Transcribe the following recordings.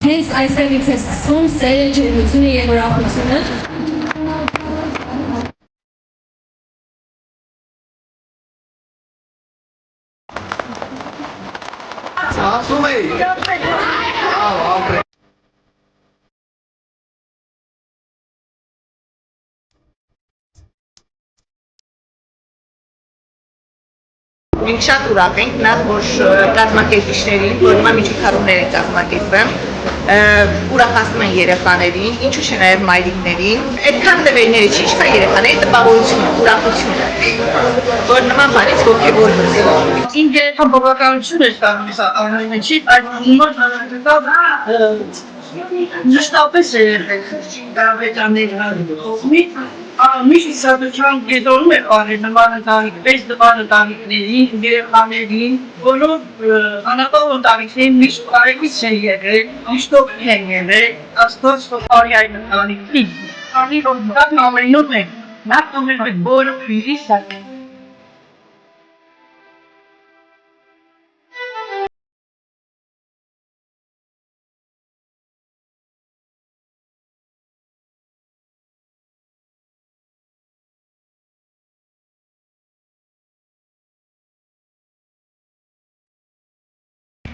Hence այստեղ ինձ է սկսում սերը, ջերմությունը և ուրախությունը։ Ասում էի։ Մենք շատ ուրախ ենք նախ որ կազմակերպիչներին, որ հիմա միջոցառումներ են կազմակերպում, ուրախացնում են երեխաներին, ինչու՞ չէ նաև մայրիկներին։ Այդքան տվերները չի, ինչքան երեխաների տպավորությունը, ուրախությունը, որ նման բանից ոգևորվում։ Ինձ երեխան բավականություն է ստանում սա ամենի, այդ հիմա Մշտապես է դավեճաների միշտ իսատության գետորում է պարել նման ընտանիք, պես նման ընտանիքների, երեխաներին, որոնք անապահով ընտանիքներին միշտ կարևից են եղել, միշտով են եղել, աստված խոհարի այդ ընտանիքին, ամենով են, նախ մեր բոլոր փիրի սակ։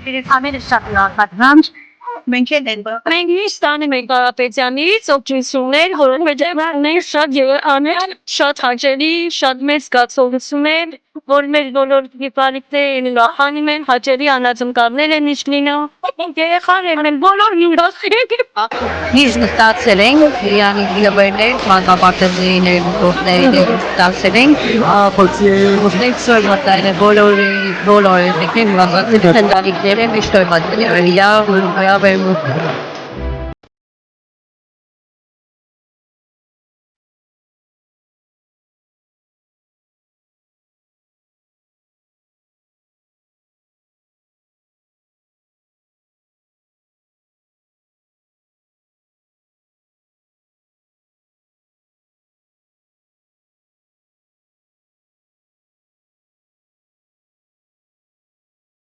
Ամենը շատ լավացան։ Մենք էլ ենք Մենք միշտ տանում ենք Կարապետյանից օգնություններ, հորոմեջներ շատ երեխաներ, շատ հաճելի, շատ մեծ զգացողություններ, որ մեր բոլոր գիպարիկները ուրախանում են, հաճելի անածնկալներ են միշտ լինում։ Երեխաներն են բոլոր յուրացել։ Միշտ ստացել ենք իրանի գլվերներ, մանկապարտեզների գործների ստացել ենք, ոստեք սոր մտային բոլոր եկեն մաղացել ընտանիքները միշտ մտային, իրավ